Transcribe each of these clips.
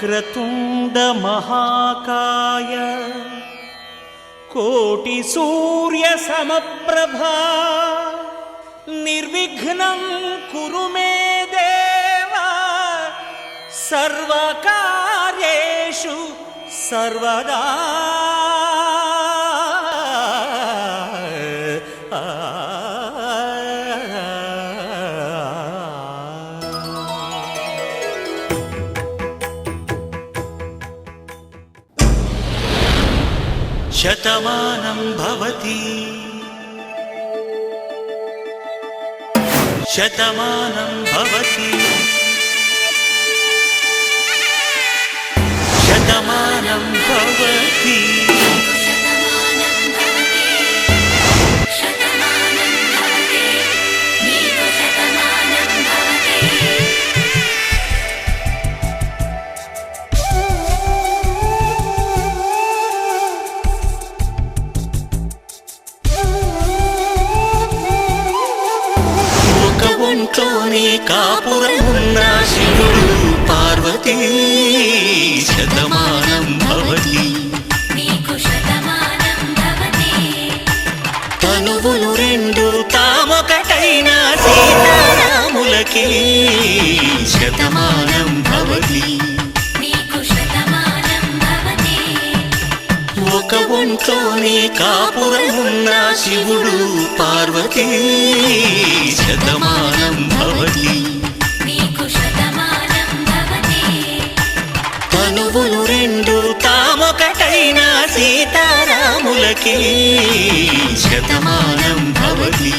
వక్రతుండ మహాకాయ కోటి సూర్య సమప్రభా నిర్విఘ్నం కురు మే దేవ సర్వకార్యేషు సర్వదా. శతమానం భవతి శతమానం భవతి శతమానం భవతి. ఒంట్లోనే కాపురమున్న శివుడు పార్వతీ శతమానం భవతి. తనువులు రెండు తామొకటైన సీతారాములకి శతమానం భవతి. ఒక ఒంట్లోనే కాపురమున్న శివుడు పార్వతీ శతమానం భవతి. తనువులు రెండు తామొకటైన సీతారాములకి శతమానం భవతి.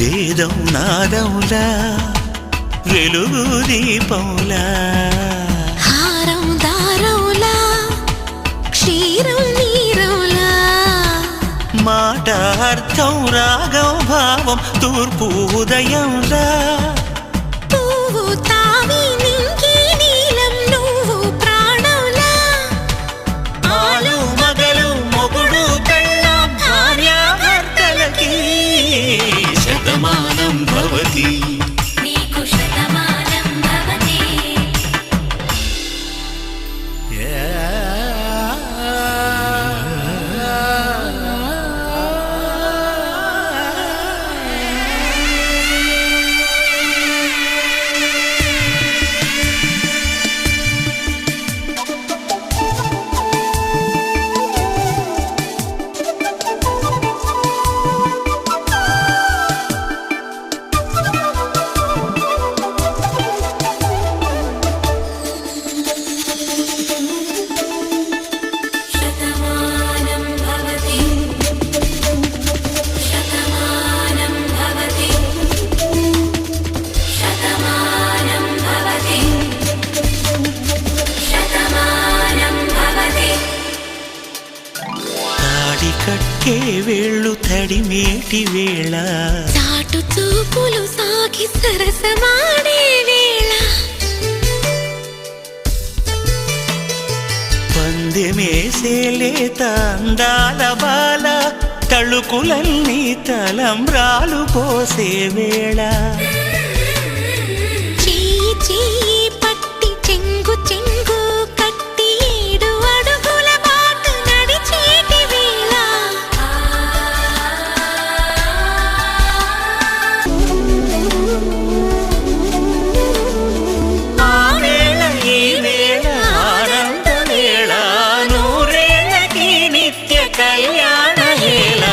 వేదం నాదములా వెలుగు దీపములా హారం దారములా క్షీరం నీరములా మాట అర్థం రాగం భావం తూర్పు ఉదయంలా పువ్వు తావి నింగి నీలం నువ్వు ప్రాణంలా ఆలు మగలు మొగుడు పెళ్ళాం భార్యాభర్తలకి శతమానం భవతి. కట్టే వేళ్ళు తడిమేటి వేళ చాటు చూపులు సాగి సరసమాడే వేళ పందెమేసేలేత అందాల బాల తళుకులన్నీ తలంబ్రాలు పోసే వేళ చెయ్యి చెయ్యి పట్టి చెంగు చెంగు కట్టి 7 అడుగుల బాటు నడిచేటి వేళ ఆ వేళ ఈ వేళ ఆనంద వేళ నూరేళ్ళకి నిత్య కళ్యాణ వేళ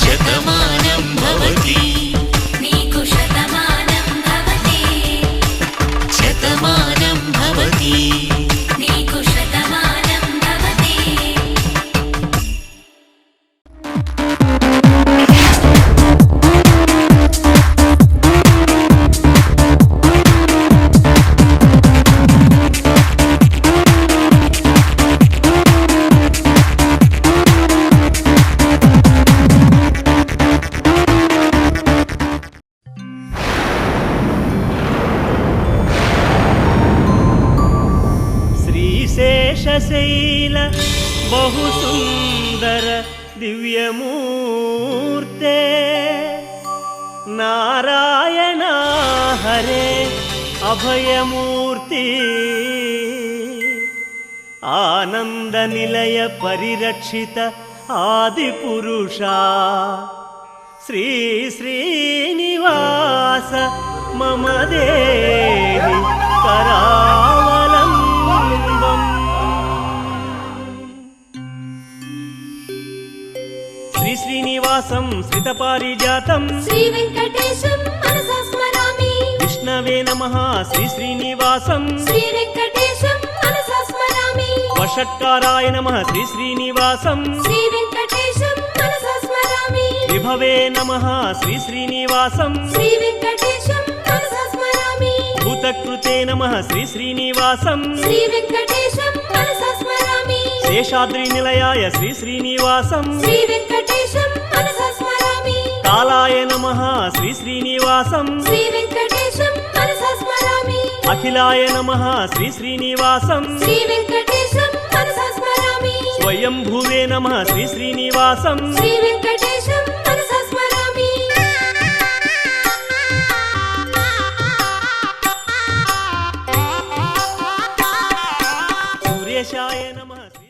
శతమానం భవతి. నీకు శతమానం శేషశైల బహుసుందర దివ్యమూర్తే నారాయణ హరే అభయమూర్తి ఆనంద నిలయ పరిరక్షిత ఆదిపురుషా శ్రీ శ్రీనివాస మమ దేవి కరావలంబం శ్రీ శ్రీనివాసం శ్రితపారిజాతం శ్రీ వెంకటేశం మనసా స్మరామి విష్ణవే నమః శ్రీ శ్రీనివాసం శ్రీ వెంకటేశం మనసా స్మరామి వషట్కారాయ నమః శ్రీ శ్రీనివాసం శ్రీ వెంకటేశం మనసా స్మరామి విభవే నమః శ్రీ శ్రీనివాసం శ్రీ వెంకటేశం మనసా స్మరామి భూతకృతే నమః శ్రీ శ్రీనివాసం శ్రీ వెంకటేశం మనసా స్మరామి శేషాద్రి నిలయాయ శ్రీ శ్రీనివాసం శ్రీ వెంకటేశం మనసా స్మరామి కాలాయ నమః శ్రీ శ్రీనివాసం శ్రీ వెంకటేశం మనసా స్మరామి అఖిలాయ నమః శ్రీ శ్రీనివాసం శ్రీ వెంకటేశం మనసా స్మరామి స్వయంభువే నమః శ్రీ శ్రీనివాసం శ్రీ వెంకటేశం మనసా స్మరామి సురేశాయ నమః శ్రీ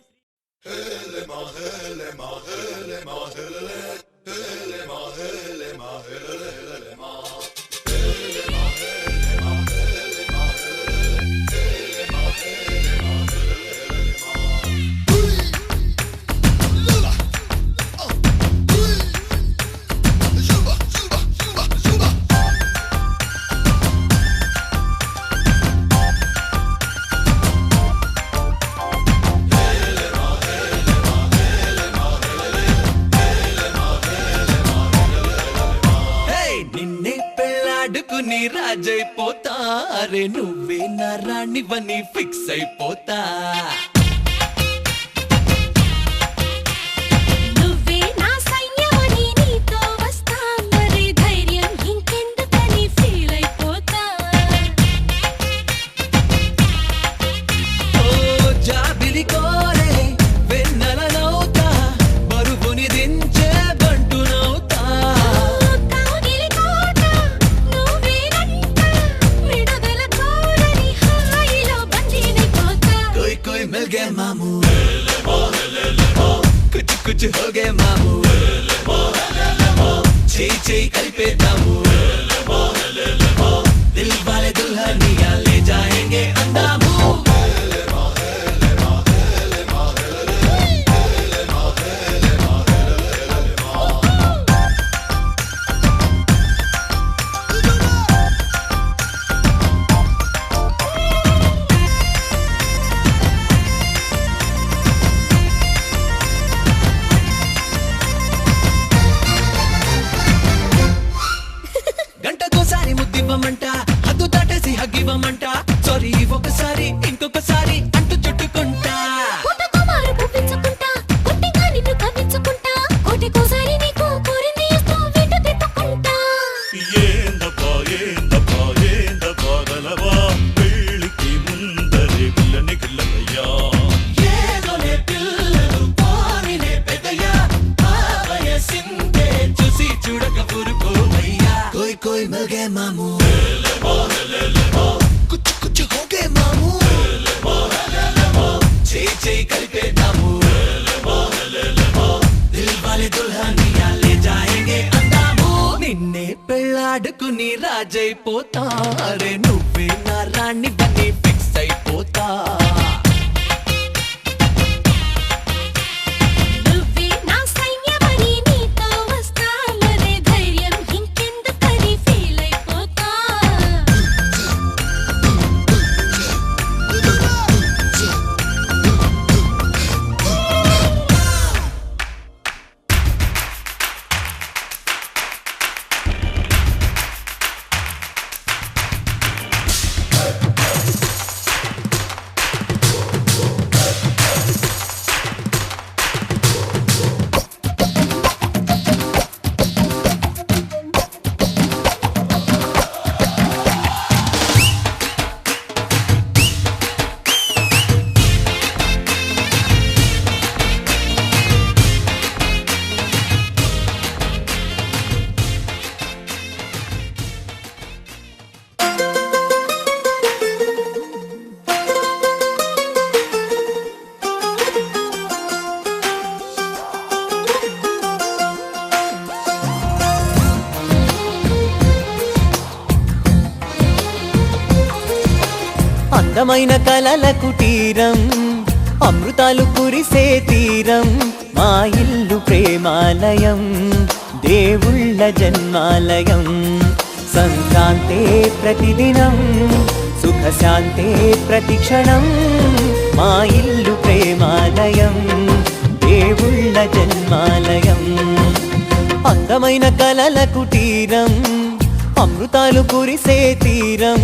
నిన్నే పెళ్ళాడుకుని రాజైపోతా అరే నువ్వే నా రాణివని ఫిక్స్ అయిపోతా నువ్వే నా సైన్యమని నీతో వస్తా మరి ధైర్యం ఇంకెందుకని ఫీల్ అయిపోతా ఓ జాబిలి కోరే వెన్నెలనవుతా బరువుని దించే బంటునవుతా కౌగిలి కోట నువ్వేనంట విడుదల కోరని హాయిలో బందీనైపోతా कोई कोई मिल गए मामू कुछ कुछ हो गए मामू చేయి చేయి కలిపేద్దాము దిల్ వాలే దుల్హనియా లే జాయేంగే అందాము గంటకోసారి ముద్దివ్వమంట హద్దు దాటేసి హగ్గివ్వమంట సారీ ఒకసారి ఇంకొకసారి అంటూ చుట్టుకుంటా పుట్టకుమారు పువ్వించుకుంటా పుట్టిగా నిన్ను కవ్వించుకుంటా కోటికోసారి నీకు కోరింది ఇస్తూ వీటు తిప్పుకుంటా ఏందబ్బా ఏందబ్బా ఏందబ్బా గలవా పెళ్ళికి ముందరే పిల్లని గిల్లయ్యా ఏదోలే పిల్లలు పోనిలే పెద్దయ్యా ఆ వయసిందే చూసి చూడక ఊరుకోవయ్యా కోయ్ కోయ్ మిల్ గए మామూ కుచ్ కుచ్ హో గए మామూ చేయి చేయి కలిపేద్దాము దిల్ వాలే దుల్హనియా లే జాయేంగే అందాము నిన్నే పెళ్ళాడుకుని రాజైపోతా అరే నువ్వే నా రాణి బని ఫిక్స్ అయిపోతా నువ్వే నా సైన్యమని నీతో వస్తా మరి ధైర్యం ఇంకెందుకని ఫీల్ అయిపోతా అందమైన కలల కుటీరం అమృతాలు కురిసే తీరం మా ఇల్లు ప్రేమాలయం దేవుళ్ళ జన్మాలయం సంక్రాంతే ప్రతిదినం సుఖశాంతే ప్రతిక్షణం మా ఇల్లు ప్రేమాలయం దేవుళ్ళ జన్మాలయం అందమైన కలల కుటీరం అమృతాలు కురిసే తీరం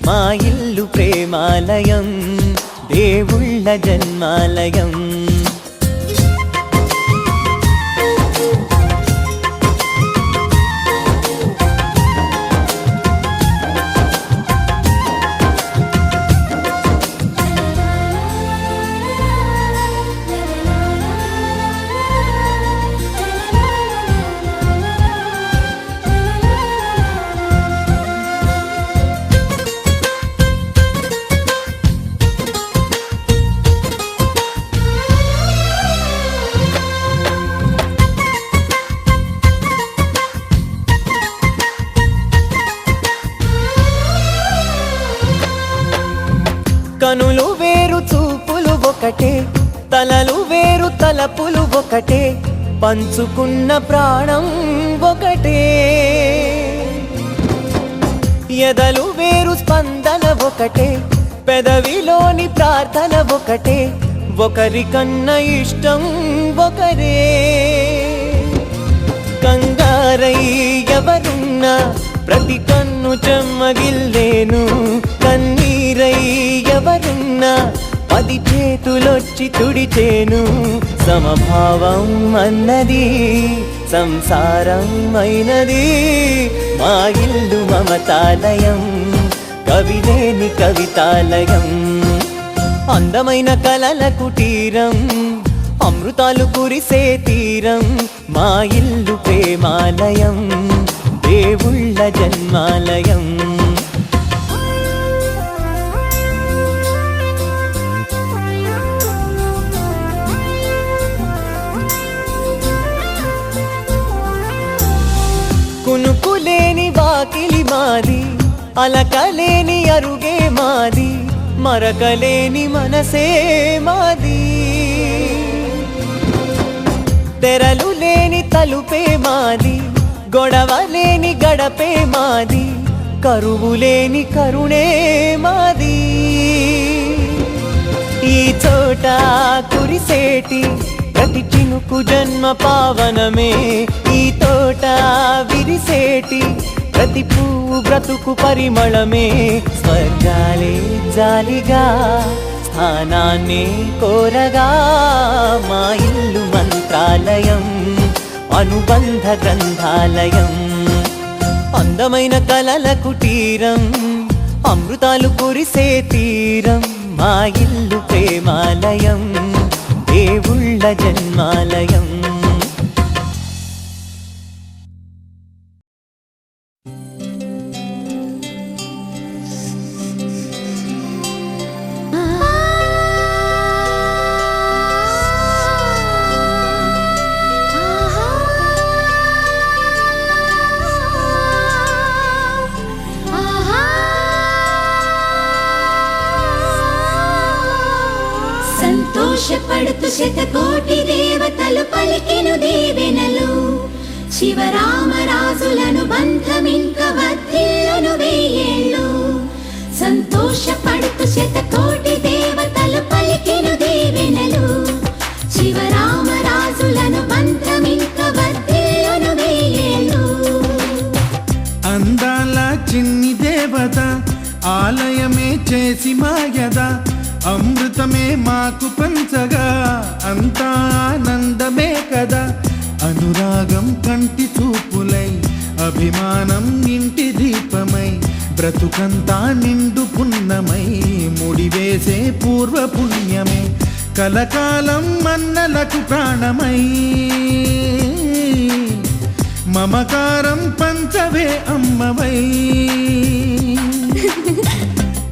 మా ఇల్లు ప్రేమాలయం దేవుళ్ళ జన్మాలయం కనులు వేరు చూపులు ఒకటే తలలు వేరు తలపులు ఒకటే పంచుకున్న ప్రాణం ఒకటే ఎదలు వేరు స్పందన ఒకటే పెదవిలోని ప్రార్థన ఒకటే ఒకరికన్నా ఇష్టం ఒకరే కంగారై ఎవరున్నా ప్రతి కన్ను చెమ్మగిల్లేను కన్నీరై ఎవరున్నా 10 చేతులొచ్చి తుడిచేను సమభావం అన్నది సంసారం అయినది మా ఇల్లు మమతాలయం కవిలేని కవితాలయం అందమైన కలల కుటీరం అమృతాలు కురిసే తీరం మా ఇల్లు ప్రేమాలయం దేవుళ్ళ జన్మాలయం కునుకులేని వాకిలి మాది అలకలేని అరుగే మాది మరకలేని మనసే మాది తెరలు లేని తలుపే మాది గొడవ లేని గడపే మాది కరువు లేని కరుణే మాది ఈ చోట కురిసేటి ప్రతి చినుకు జన్మ పావనమే ఈ తోట విరిసేటి ప్రతి పువ్వు బ్రతుకు పరిమళమే స్వర్గాలే జాలిగా స్థానాన్ని కోరగా మా ఇల్లు మంత్రాలయం అనుబంధ గ్రంథాలయం అందమైన కలల కుటీరం అమృతాలు కురిసే తీరం మా ఇల్లు ప్రేమాలయం దేవుళ్ళ జన్మాలయం సంతోషపడుతూ శతకోటి దేవతలు పలికెను దీవెనలు శివరామరాజులను బంధమింక వర్ధిల్లును వెయ్యేళ్ళు సంతోషపడుతూ శతకోటి దేవతలు పలికెను దీవెనలు శివరామరాజులను బంధమింక వర్ధిల్లును వెయ్యేళ్ళు అందాల చిన్ని దేవత ఆలయమే చేసి మాయద అమృతమే మాకు పంచగా అంతా ఆనందమే కదా అనురాగం కంటి చూపులై అభిమానం ఇంటి దీపమై బ్రతుకంతా నిండు పున్నమై ముడివేసే పూర్వ పుణ్యమే కలకాలం మన్నలకు ప్రాణమై మమకారం పంచవే అమ్మవై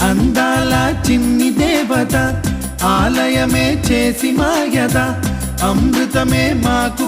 అందాల చిన్ని దేవత ఆలయమే చేసి మాయద అమృతమే మాకు